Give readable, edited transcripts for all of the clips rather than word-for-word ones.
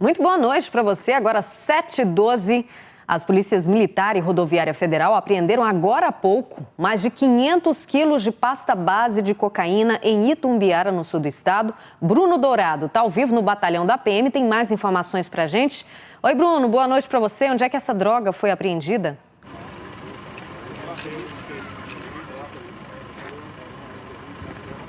Muito boa noite para você. Agora 7h12, as polícias militar e rodoviária federal apreenderam agora há pouco mais de 500 quilos de pasta base de cocaína em Itumbiara, no sul do estado. Bruno Dourado está ao vivo no batalhão da PM, tem mais informações para a gente. Oi, Bruno, boa noite para você. Onde é que essa droga foi apreendida?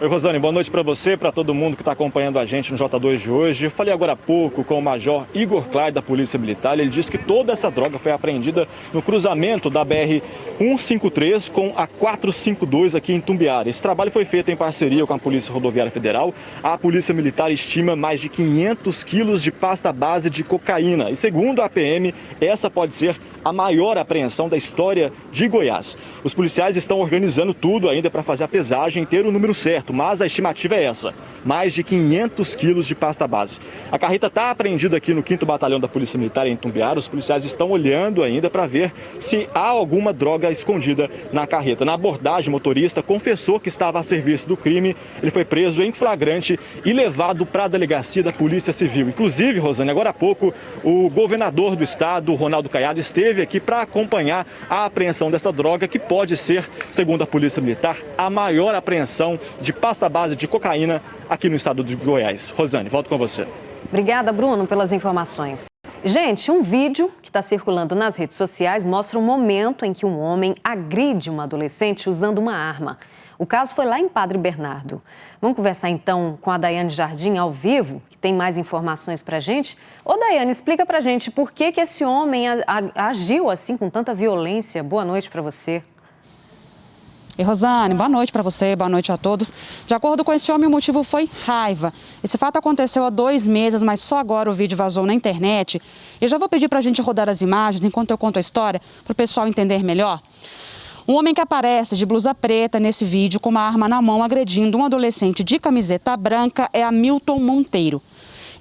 Oi, Rosane, boa noite para você, para todo mundo que está acompanhando a gente no J2 de hoje. Eu falei agora há pouco com o Major Igor Clay, da Polícia Militar. Ele disse que toda essa droga foi apreendida no cruzamento da BR-153 com a 452 aqui em Itumbiara. Esse trabalho foi feito em parceria com a Polícia Rodoviária Federal. A Polícia Militar estima mais de 500 quilos de pasta base de cocaína. E segundo a PM, essa pode ser a maior apreensão da história de Goiás. Os policiais estão organizando tudo ainda para fazer a pesagem e ter o número certo, mas a estimativa é essa, mais de 500 quilos de pasta base. A carreta está apreendida aqui no 5º Batalhão da Polícia Militar em Itumbiara. Os policiais estão olhando ainda para ver se há alguma droga escondida na carreta. Na abordagem, o motorista confessou que estava a serviço do crime. Ele foi preso em flagrante e levado para a delegacia da Polícia Civil. Inclusive, Rosane, agora há pouco, o governador do estado, Ronaldo Caiado, esteve aqui para acompanhar a apreensão dessa droga, que pode ser, segundo a Polícia Militar, a maior apreensão de pasta base de cocaína aqui no estado de Goiás. Rosane, volto com você. Obrigada, Bruno, pelas informações. Gente, um vídeo que está circulando nas redes sociais mostra um momento em que um homem agride uma adolescente usando uma arma. O caso foi lá em Padre Bernardo. Vamos conversar então com a Daiane Jardim ao vivo, que tem mais informações pra gente. Ô Daiane, explica pra gente por que esse homem agiu assim com tanta violência. Boa noite pra você. E Rosane, boa noite para você, boa noite a todos. De acordo com esse homem, o motivo foi raiva. Esse fato aconteceu há 2 meses, mas só agora o vídeo vazou na internet. Eu já vou pedir para a gente rodar as imagens enquanto eu conto a história, para o pessoal entender melhor. Um homem que aparece de blusa preta nesse vídeo com uma arma na mão agredindo um adolescente de camiseta branca é Hamilton Monteiro.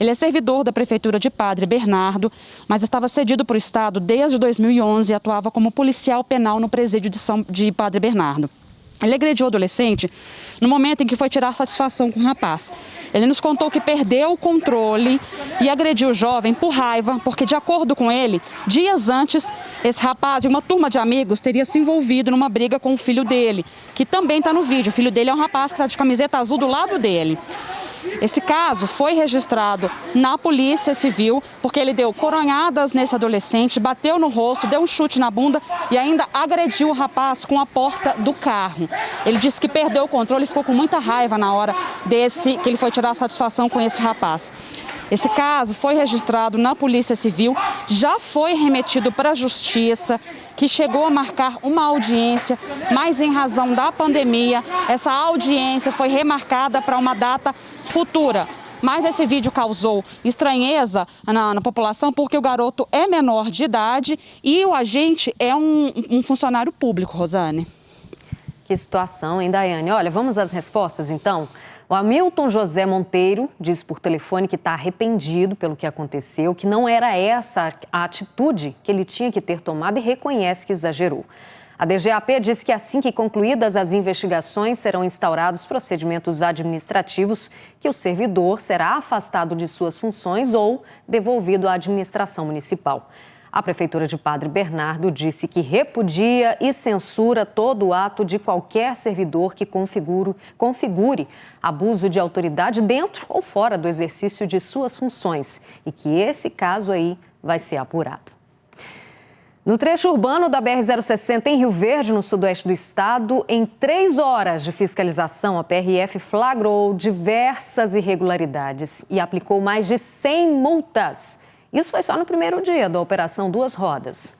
Ele é servidor da Prefeitura de Padre Bernardo, mas estava cedido para o Estado desde 2011 e atuava como policial penal no presídio de Padre Bernardo. Ele agrediu o adolescente no momento em que foi tirar satisfação com o rapaz. Ele nos contou que perdeu o controle e agrediu o jovem por raiva, porque, de acordo com ele, dias antes, esse rapaz e uma turma de amigos teria se envolvido numa briga com o filho dele, que também está no vídeo. O filho dele é um rapaz que está de camiseta azul do lado dele. Esse caso foi registrado na Polícia Civil porque ele deu coronhadas nesse adolescente, bateu no rosto, deu um chute na bunda e ainda agrediu o rapaz com a porta do carro. Ele disse que perdeu o controle e ficou com muita raiva na hora que ele foi tirar satisfação com esse rapaz. Esse caso foi registrado na Polícia Civil, já foi remetido para a Justiça, que chegou a marcar uma audiência, mas em razão da pandemia, essa audiência foi remarcada para uma data futura. Mas esse vídeo causou estranheza na população porque o garoto é menor de idade e o agente é um funcionário público, Rosane. Que situação, hein, Daiane? Olha, vamos às respostas, então? O Hamilton José Monteiro diz por telefone que está arrependido pelo que aconteceu, que não era essa a atitude que ele tinha que ter tomado e reconhece que exagerou. A DGAP diz que assim que concluídas as investigações, serão instaurados procedimentos administrativos que o servidor será afastado de suas funções ou devolvido à administração municipal. A Prefeitura de Padre Bernardo disse que repudia e censura todo ato de qualquer servidor que configure abuso de autoridade dentro ou fora do exercício de suas funções e que esse caso aí vai ser apurado. No trecho urbano da BR-060 em Rio Verde, no sudoeste do estado, em 3 horas de fiscalização, a PRF flagrou diversas irregularidades e aplicou mais de 100 multas. Isso foi só no primeiro dia da Operação Duas Rodas.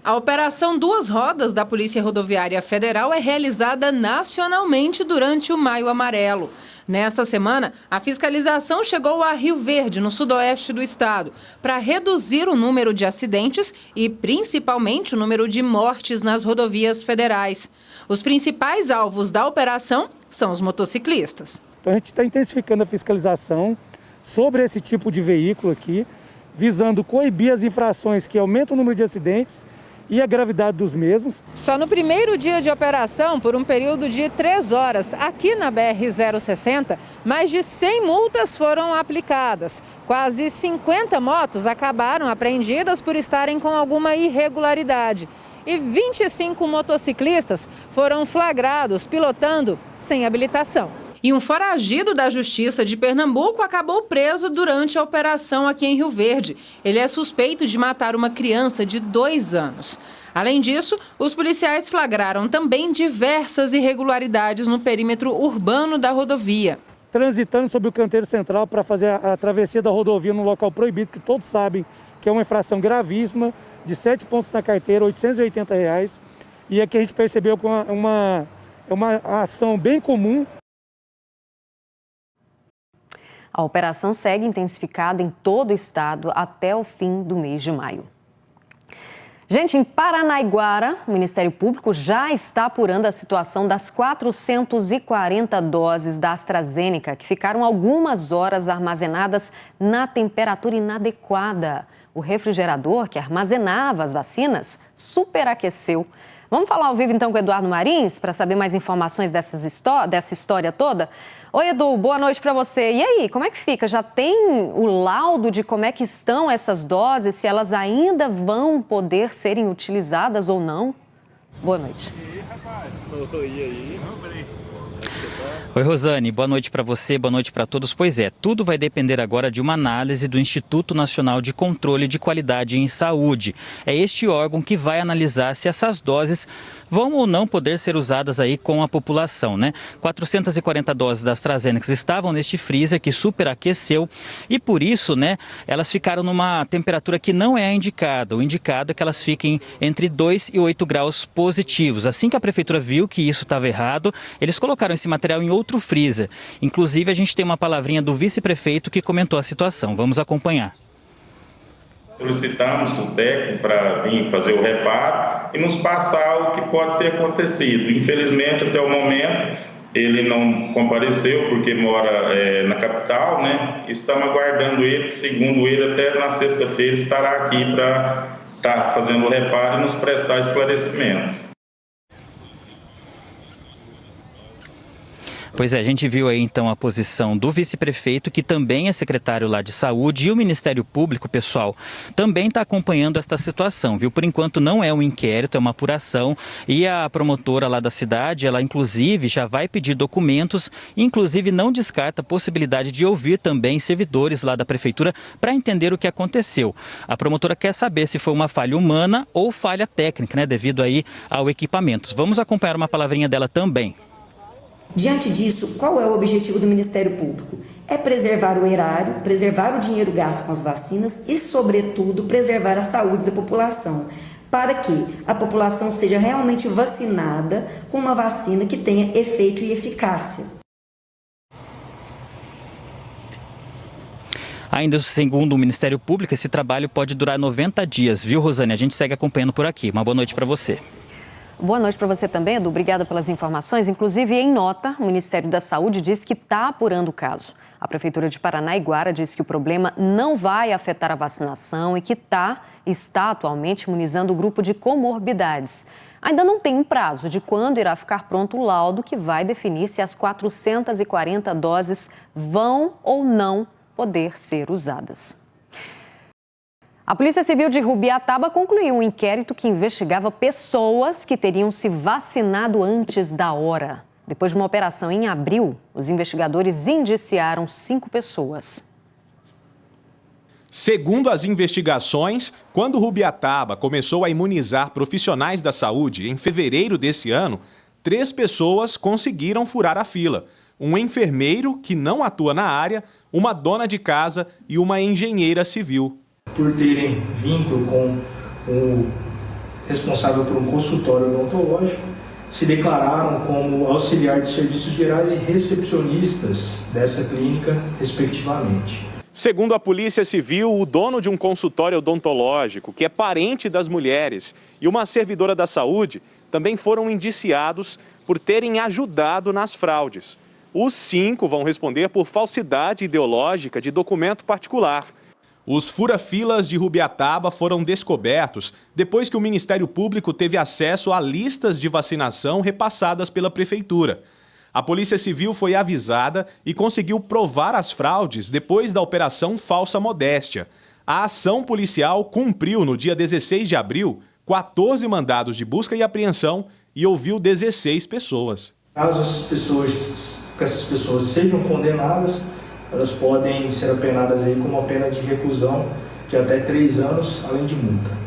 A Operação Duas Rodas da Polícia Rodoviária Federal é realizada nacionalmente durante o Maio Amarelo. Nesta semana, a fiscalização chegou a Rio Verde, no sudoeste do estado, para reduzir o número de acidentes e, principalmente, o número de mortes nas rodovias federais. Os principais alvos da operação são os motociclistas. Então, a gente está intensificando a fiscalização sobre esse tipo de veículo aqui, visando coibir as infrações que aumentam o número de acidentes e a gravidade dos mesmos. Só no primeiro dia de operação, por um período de 3 horas, aqui na BR-060, mais de 100 multas foram aplicadas. Quase 50 motos acabaram apreendidas por estarem com alguma irregularidade. E 25 motociclistas foram flagrados pilotando sem habilitação. E um foragido da Justiça de Pernambuco acabou preso durante a operação aqui em Rio Verde. Ele é suspeito de matar uma criança de 2 anos. Além disso, os policiais flagraram também diversas irregularidades no perímetro urbano da rodovia. Transitando sobre o canteiro central para fazer a travessia da rodovia no local proibido, que todos sabem que é uma infração gravíssima, de 7 pontos na carteira, R$ 880. E aqui a gente percebeu que é uma ação bem comum. A operação segue intensificada em todo o estado até o fim do mês de maio. Gente, em Paranaiguara, o Ministério Público já está apurando a situação das 440 doses da AstraZeneca que ficaram algumas horas armazenadas na temperatura inadequada. O refrigerador que armazenava as vacinas superaqueceu. Vamos falar ao vivo então com o Eduardo Marins para saber mais informações dessa história toda? Oi, Edu, boa noite para você. E aí, como é que fica? Já tem o laudo de como é que estão essas doses, se elas ainda vão poder serem utilizadas ou não? Boa noite. E aí, rapaz? Oi, e aí? Oi, Rosane, boa noite para você, boa noite para todos. Pois é, tudo vai depender agora de uma análise do Instituto Nacional de Controle de Qualidade em Saúde. É este órgão que vai analisar se essas doses vão ou não poder ser usadas aí com a população, né? 440 doses da AstraZeneca estavam neste freezer que superaqueceu e por isso, né, elas ficaram numa temperatura que não é a indicada. O indicado é que elas fiquem entre 2 e 8 graus positivos. Assim que a prefeitura viu que isso estava errado, eles colocaram esse material em outro freezer. Inclusive, a gente tem uma palavrinha do vice-prefeito que comentou a situação. Vamos acompanhar. Solicitamos o técnico para vir fazer o reparo e nos passar o que pode ter acontecido. Infelizmente, até o momento, ele não compareceu porque mora na capital, né? Estamos aguardando ele, que segundo ele, até na sexta-feira estará aqui para estar fazendo o reparo e nos prestar esclarecimentos. Pois é, a gente viu aí então a posição do vice-prefeito, que também é secretário lá de saúde, e o Ministério Público, pessoal, também está acompanhando esta situação, viu? Por enquanto não é um inquérito, é uma apuração, e a promotora lá da cidade, ela inclusive já vai pedir documentos, inclusive não descarta a possibilidade de ouvir também servidores lá da prefeitura para entender o que aconteceu. A promotora quer saber se foi uma falha humana ou falha técnica, né, devido aí ao equipamento. Vamos acompanhar uma palavrinha dela também. Diante disso, qual é o objetivo do Ministério Público? É preservar o erário, preservar o dinheiro gasto com as vacinas e, sobretudo, preservar a saúde da população, para que a população seja realmente vacinada com uma vacina que tenha efeito e eficácia. Ainda segundo o Ministério Público, esse trabalho pode durar 90 dias, viu, Rosane? A gente segue acompanhando por aqui. Uma boa noite para você. Boa noite para você também, Edu. Obrigada pelas informações. Inclusive, em nota, o Ministério da Saúde diz que está apurando o caso. A Prefeitura de Paranaiguara diz que o problema não vai afetar a vacinação e que está atualmente imunizando o grupo de comorbidades. Ainda não tem um prazo de quando irá ficar pronto o laudo que vai definir se as 440 doses vão ou não poder ser usadas. A Polícia Civil de Rubiataba concluiu um inquérito que investigava pessoas que teriam se vacinado antes da hora. Depois de uma operação em abril, os investigadores indiciaram 5 pessoas. Segundo as investigações, quando Rubiataba começou a imunizar profissionais da saúde em fevereiro desse ano, 3 pessoas conseguiram furar a fila. Um enfermeiro que não atua na área, uma dona de casa e uma engenheira civil. Por terem vínculo com o responsável por um consultório odontológico, se declararam como auxiliar de serviços gerais e recepcionistas dessa clínica, respectivamente. Segundo a Polícia Civil, o dono de um consultório odontológico, que é parente das mulheres, e uma servidora da saúde também foram indiciados por terem ajudado nas fraudes. Os 5 vão responder por falsidade ideológica de documento particular. Os fura-filas de Rubiataba foram descobertos depois que o Ministério Público teve acesso a listas de vacinação repassadas pela Prefeitura. A Polícia Civil foi avisada e conseguiu provar as fraudes depois da Operação Falsa Modéstia. A ação policial cumpriu, no dia 16 de abril, 14 mandados de busca e apreensão e ouviu 16 pessoas. Caso essas pessoas sejam condenadas, elas podem ser apenadas aí com uma pena de reclusão de até 3 anos, além de multa.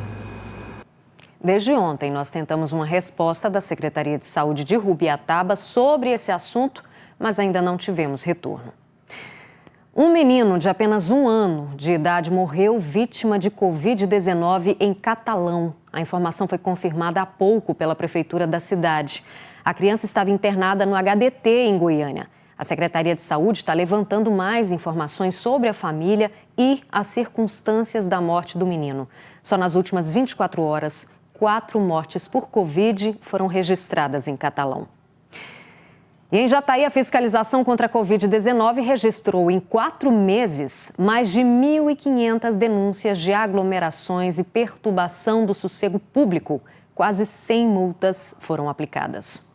Desde ontem, nós tentamos uma resposta da Secretaria de Saúde de Rubiataba sobre esse assunto, mas ainda não tivemos retorno. Um menino de apenas 1 ano de idade morreu vítima de Covid-19 em Catalão. A informação foi confirmada há pouco pela Prefeitura da cidade. A criança estava internada no HDT em Goiânia. A Secretaria de Saúde está levantando mais informações sobre a família e as circunstâncias da morte do menino. Só nas últimas 24 horas, 4 mortes por Covid foram registradas em Catalão. E em Jataí, a fiscalização contra a Covid-19 registrou em 4 meses mais de 1.500 denúncias de aglomerações e perturbação do sossego público. Quase 100 multas foram aplicadas.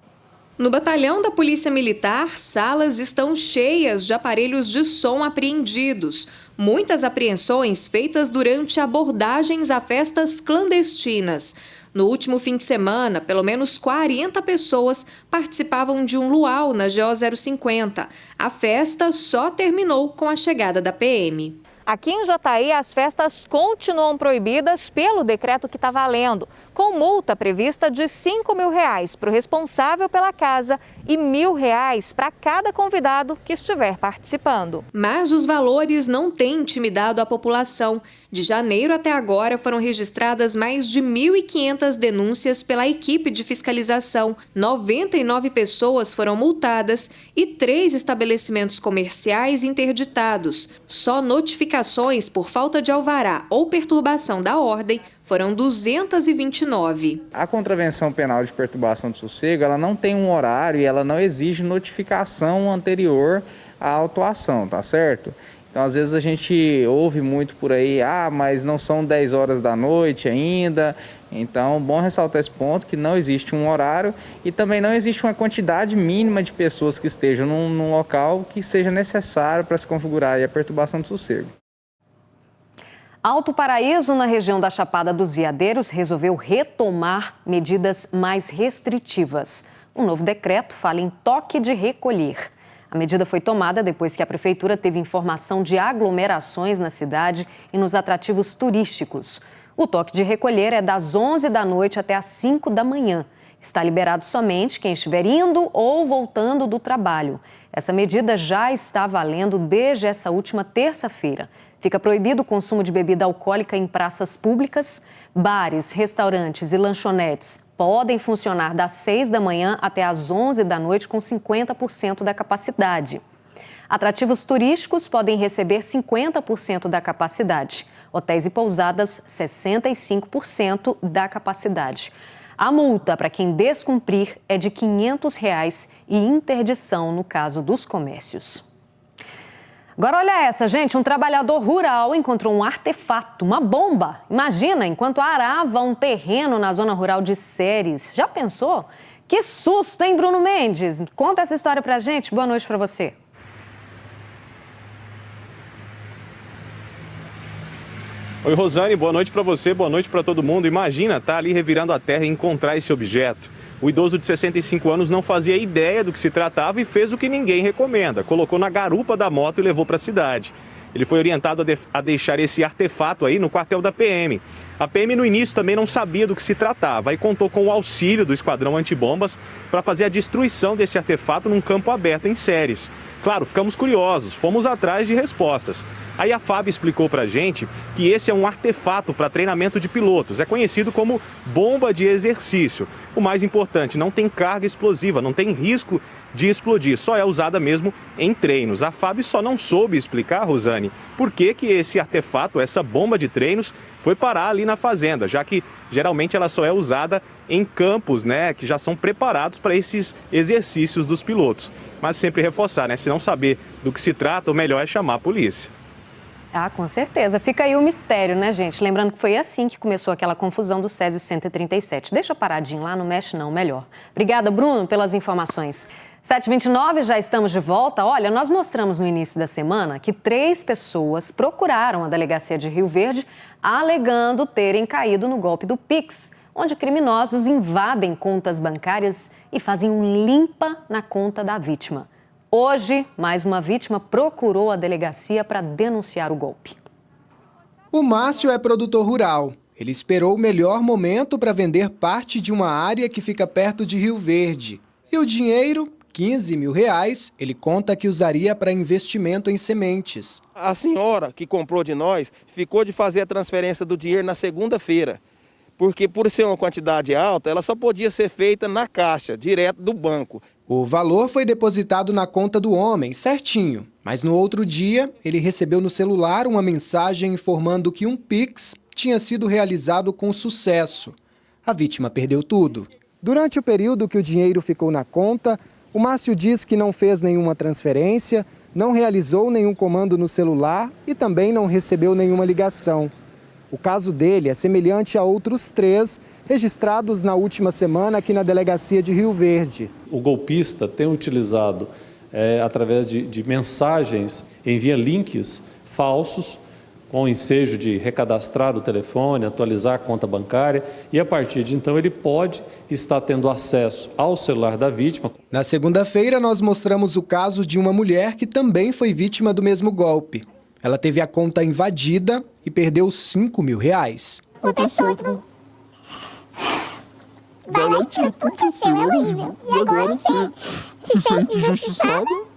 No batalhão da Polícia Militar, salas estão cheias de aparelhos de som apreendidos. Muitas apreensões feitas durante abordagens a festas clandestinas. No último fim de semana, pelo menos 40 pessoas participavam de um luau na GO 050. A festa só terminou com a chegada da PM. Aqui em Jataí, as festas continuam proibidas pelo decreto que está valendo, com multa prevista de R$ 5.000 para o responsável pela casa e R$ 1.000 para cada convidado que estiver participando. Mas os valores não têm intimidado a população. De janeiro até agora foram registradas mais de 1.500 denúncias pela equipe de fiscalização. 99 pessoas foram multadas e 3 estabelecimentos comerciais interditados. Só notificações por falta de alvará ou perturbação da ordem foram 229. A contravenção penal de perturbação do sossego, ela não tem um horário e ela não exige notificação anterior à autuação, tá certo? Então, às vezes a gente ouve muito por aí, mas não são 10 horas da noite ainda. Então, bom ressaltar esse ponto, que não existe um horário e também não existe uma quantidade mínima de pessoas que estejam num local que seja necessário para se configurar aí a perturbação do sossego. Alto Paraíso, na região da Chapada dos Veadeiros, resolveu retomar medidas mais restritivas. Um novo decreto fala em toque de recolher. A medida foi tomada depois que a prefeitura teve informação de aglomerações na cidade e nos atrativos turísticos. O toque de recolher é das 11 da noite até às 5 da manhã. Está liberado somente quem estiver indo ou voltando do trabalho. Essa medida já está valendo desde essa última terça-feira. Fica proibido o consumo de bebida alcoólica em praças públicas. Bares, restaurantes e lanchonetes podem funcionar das 6 da manhã até às 11 da noite com 50% da capacidade. Atrativos turísticos podem receber 50% da capacidade. Hotéis e pousadas, 65% da capacidade. A multa para quem descumprir é de R$ 500 e interdição no caso dos comércios. Agora olha essa, gente, um trabalhador rural encontrou um artefato, uma bomba. Imagina, enquanto arava um terreno na zona rural de Ceres. Já pensou? Que susto, hein, Bruno Mendes? Conta essa história pra gente. Boa noite pra você. Oi, Rosane, boa noite para você, boa noite para todo mundo. Imagina, tá ali revirando a terra e encontrar esse objeto. O idoso de 65 anos não fazia ideia do que se tratava e fez o que ninguém recomenda. Colocou na garupa da moto e levou para a cidade. Ele foi orientado a deixar esse artefato aí no quartel da PM. A PM no início também não sabia do que se tratava e contou com o auxílio do esquadrão antibombas para fazer a destruição desse artefato num campo aberto em Ceres. Claro, ficamos curiosos, fomos atrás de respostas. Aí a FAB explicou pra gente que esse é um artefato para treinamento de pilotos. É conhecido como bomba de exercício. O mais importante, não tem carga explosiva, não tem risco de explodir, só é usada mesmo em treinos. A FAB só não soube explicar, Rosane, por que esse artefato, essa bomba de treinos, foi parar ali na fazenda, já que geralmente ela só é usada em campos, né, que já são preparados para esses exercícios dos pilotos. Mas sempre reforçar, né, se não saber do que se trata, o melhor é chamar a polícia. Ah, com certeza. Fica aí o mistério, né, gente? Lembrando que foi assim que começou aquela confusão do Césio 137. Deixa paradinho lá, não mexe não, melhor. Obrigada, Bruno, pelas informações. 7h29, já estamos de volta. Olha, nós mostramos no início da semana que 3 pessoas procuraram a delegacia de Rio Verde alegando terem caído no golpe do Pix, onde criminosos invadem contas bancárias e fazem um limpa na conta da vítima. Hoje, mais uma vítima procurou a delegacia para denunciar o golpe. O Márcio é produtor rural. Ele esperou o melhor momento para vender parte de uma área que fica perto de Rio Verde. E o dinheiro, R$15 mil, ele conta que usaria para investimento em sementes. A senhora que comprou de nós ficou de fazer a transferência do dinheiro na segunda-feira. Porque por ser uma quantidade alta, ela só podia ser feita na caixa, direto do banco. O valor foi depositado na conta do homem, certinho. Mas no outro dia, ele recebeu no celular uma mensagem informando que um Pix tinha sido realizado com sucesso. A vítima perdeu tudo. Durante o período que o dinheiro ficou na conta, o Márcio diz que não fez nenhuma transferência, não realizou nenhum comando no celular e também não recebeu nenhuma ligação. O caso dele é semelhante a outros 3 registrados na última semana aqui na delegacia de Rio Verde. O golpista tem utilizado, através de mensagens, envia links falsos com o ensejo de recadastrar o telefone, atualizar a conta bancária e, a partir de então, ele pode estar tendo acesso ao celular da vítima. Na segunda-feira, nós mostramos o caso de uma mulher que também foi vítima do mesmo golpe. Ela teve a conta invadida e perdeu R$5 mil. Uma pessoa que garantiu porque seu é horrível. E agora você se sente injustiçado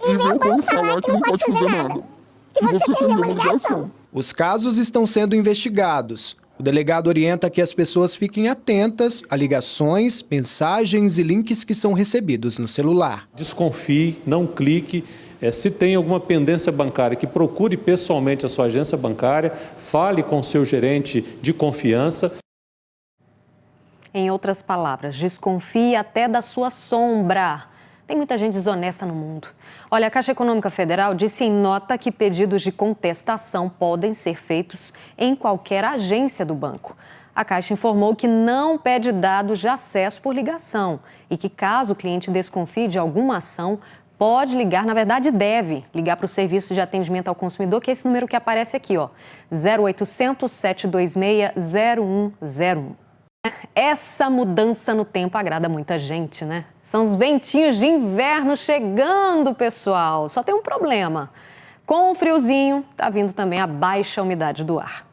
e vem o banco falar que não pode fazer nada. Que você tem uma ligação. Os casos estão sendo investigados. O delegado orienta que as pessoas fiquem atentas a ligações, mensagens e links que são recebidos no celular. Desconfie, não clique. Se tem alguma pendência bancária, que procure pessoalmente a sua agência bancária, fale com o seu gerente de confiança. Em outras palavras, desconfie até da sua sombra. Tem muita gente desonesta no mundo. Olha, a Caixa Econômica Federal disse em nota que pedidos de contestação podem ser feitos em qualquer agência do banco. A Caixa informou que não pede dados de acesso por ligação e que, caso o cliente desconfie de alguma ação, pode ligar, na verdade deve ligar para o Serviço de Atendimento ao Consumidor, que é esse número que aparece aqui, ó, 0800 726 0101. Essa mudança no tempo agrada muita gente, né? São os ventinhos de inverno chegando, pessoal. Só tem um problema. Com o friozinho, tá vindo também a baixa umidade do ar.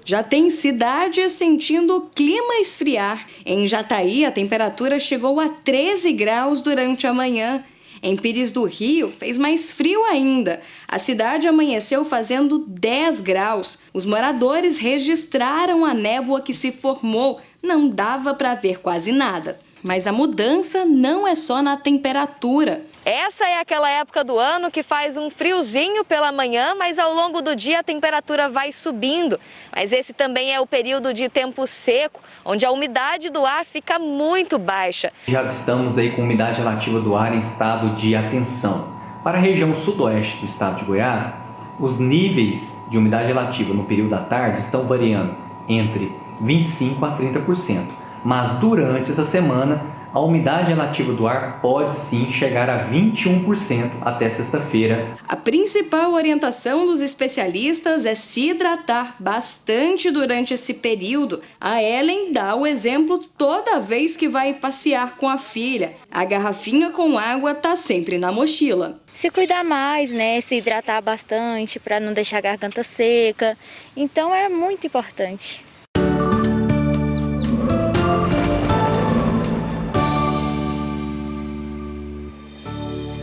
Já tem cidades sentindo o clima esfriar. Em Jataí, a temperatura chegou a 13 graus durante a manhã. Em Pires do Rio, fez mais frio ainda. A cidade amanheceu fazendo 10 graus. Os moradores registraram a névoa que se formou. Não dava para ver quase nada. Mas a mudança não é só na temperatura. Essa é aquela época do ano que faz um friozinho pela manhã, mas ao longo do dia a temperatura vai subindo. Mas esse também é o período de tempo seco, onde a umidade do ar fica muito baixa. Já estamos aí com umidade relativa do ar em estado de atenção. Para a região sudoeste do estado de Goiás, os níveis de umidade relativa no período da tarde estão variando entre 25% a 30%. Mas durante essa semana, a umidade relativa do ar pode sim chegar a 21% até sexta-feira. A principal orientação dos especialistas é se hidratar bastante durante esse período. A Ellen dá o exemplo toda vez que vai passear com a filha. A garrafinha com água está sempre na mochila. Se cuidar mais, né? Se hidratar bastante para não deixar a garganta seca. Então é muito importante.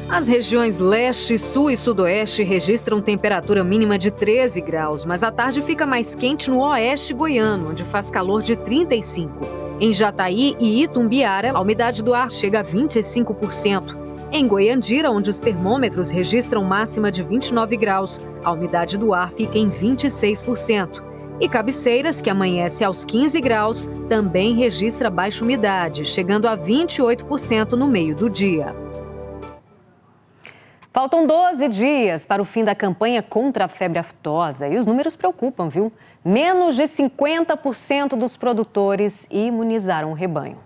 As regiões leste, sul e sudoeste registram temperatura mínima de 13 graus, mas à tarde fica mais quente no oeste goiano, onde faz calor de 35. Em Jataí e Itumbiara, a umidade do ar chega a 25%. Em Goiandira, onde os termômetros registram máxima de 29 graus, a umidade do ar fica em 26%. E Cabeceiras, que amanhece aos 15 graus, também registra baixa umidade, chegando a 28% no meio do dia. Faltam 12 dias para o fim da campanha contra a febre aftosa e os números preocupam, viu? Menos de 50% dos produtores imunizaram o rebanho.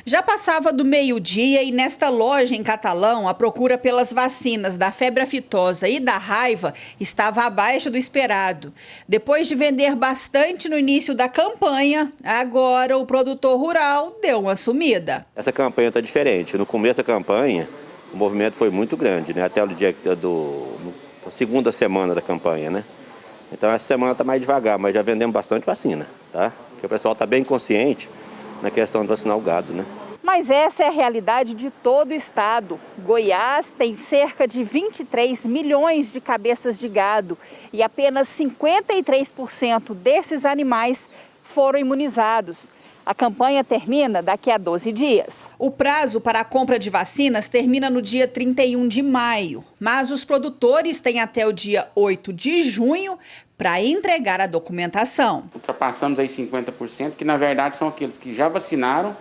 Já passava do meio-dia e nesta loja em Catalão, a procura pelas vacinas da febre aftosa e da raiva estava abaixo do esperado. Depois de vender bastante no início da campanha, agora o produtor rural deu uma sumida. Essa campanha está diferente. No começo da campanha, o movimento foi muito grande, né? Até o dia a segunda semana da campanha, né? Então essa semana está mais devagar, mas já vendemos bastante vacina, tá? Porque o pessoal está bem consciente na questão de vacinar o gado, né? Mas essa é a realidade de todo o estado. Goiás tem cerca de 23 milhões de cabeças de gado e apenas 53% desses animais foram imunizados. A campanha termina daqui a 12 dias. O prazo para a compra de vacinas termina no dia 31 de maio, mas os produtores têm até o dia 8 de junho para entregar a documentação. Ultrapassamos aí 50%, que na verdade são aqueles que já vacinaram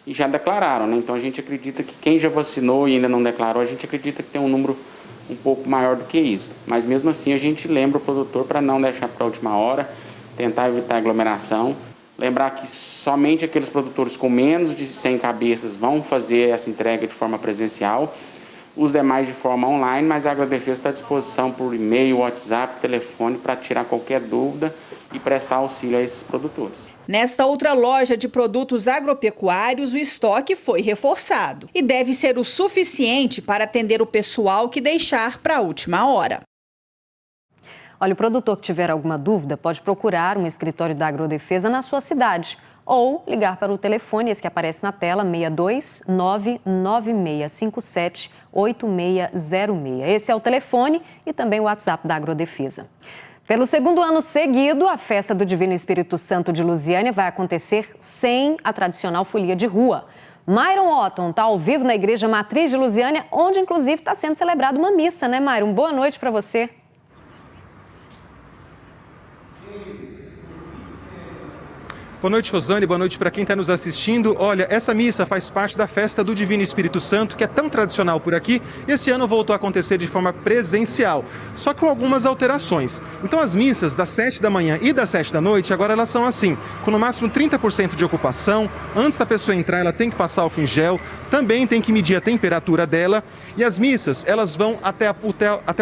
e já declararam, né? Então a gente acredita que quem já vacinou e ainda não declarou, a gente acredita que tem um número um pouco maior do que isso. Mas mesmo assim a gente lembra o produtor para não deixar para a última hora, tentar evitar aglomeração. Lembrar que somente aqueles produtores com menos de 100 cabeças vão fazer essa entrega de forma presencial, os demais de forma online, mas a Agrodefesa está à disposição por e-mail, WhatsApp, telefone para tirar qualquer dúvida e prestar auxílio a esses produtores. Nesta outra loja de produtos agropecuários, o estoque foi reforçado e deve ser o suficiente para atender o pessoal que deixar para a última hora. Olha, o produtor que tiver alguma dúvida pode procurar um escritório da Agrodefesa na sua cidade ou ligar para o telefone, esse que aparece na tela, 62 99657 8606. Esse é o telefone e também o WhatsApp da Agrodefesa. Pelo segundo ano seguido, a festa do Divino Espírito Santo de Lusiânia vai acontecer sem a tradicional folia de rua. Myron Otton está ao vivo na Igreja Matriz de Lusiânia, onde inclusive está sendo celebrada uma missa, né, Myron? Boa noite para você. Boa noite, Rosane. Boa noite para quem está nos assistindo. Olha, essa missa faz parte da festa do Divino Espírito Santo, que é tão tradicional por aqui. Esse ano voltou a acontecer de forma presencial, só com algumas alterações. Então as missas das 7 da manhã e das 7 da noite, agora elas são assim, com no máximo 30% de ocupação. Antes da pessoa entrar, ela tem que passar álcool em gel, também tem que medir a temperatura dela. E as missas, elas vão até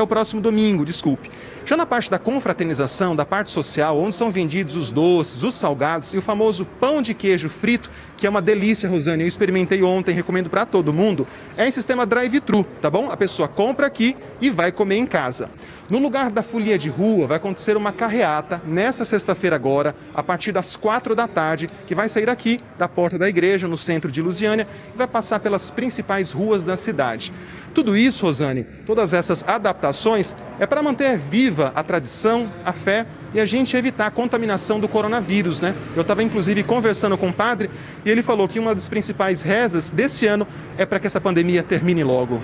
o próximo domingo, desculpe. Já na parte da confraternização, da parte social, onde são vendidos os doces, os salgados e o famoso pão de queijo frito, que é uma delícia, Rosane, eu experimentei ontem, recomendo para todo mundo, é em sistema drive-thru, tá bom? A pessoa compra aqui e vai comer em casa. No lugar da folia de rua, vai acontecer uma carreata nessa sexta-feira agora, a partir das 4 da tarde, que vai sair aqui da porta da igreja, no centro de Lusiânia, e vai passar pelas principais ruas da cidade. Tudo isso, Rosane, todas essas adaptações, é para manter viva a tradição, a fé e a gente evitar a contaminação do coronavírus, né? Eu estava inclusive conversando com o padre e ele falou que uma das principais rezas desse ano é para que essa pandemia termine logo.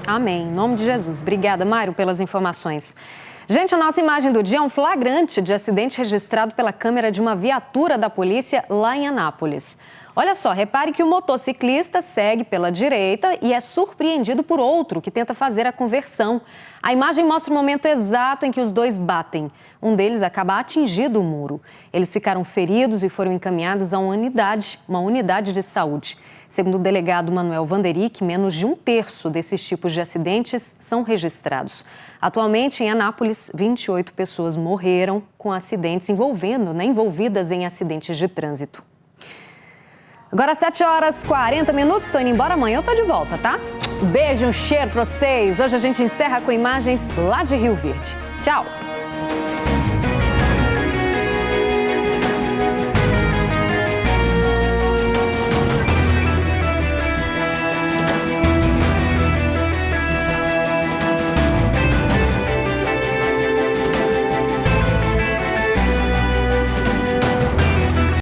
Amém. Em nome de Jesus. Obrigada, Mário, pelas informações. Gente, a nossa imagem do dia é um flagrante de acidente registrado pela câmera de uma viatura da polícia lá em Anápolis. Olha só, repare que o motociclista segue pela direita e é surpreendido por outro que tenta fazer a conversão. A imagem mostra o momento exato em que os dois batem. Um deles acaba atingindo o muro. Eles ficaram feridos e foram encaminhados a uma unidade de saúde. Segundo o delegado Manuel Vanderick, menos de 1/3 desses tipos de acidentes são registrados. Atualmente, em Anápolis, 28 pessoas morreram com acidentes envolvidas em acidentes de trânsito. Agora 7h40, estou indo embora, amanhã eu tô de volta, tá? Um beijo, um cheiro pra vocês. Hoje a gente encerra com imagens lá de Rio Verde. Tchau!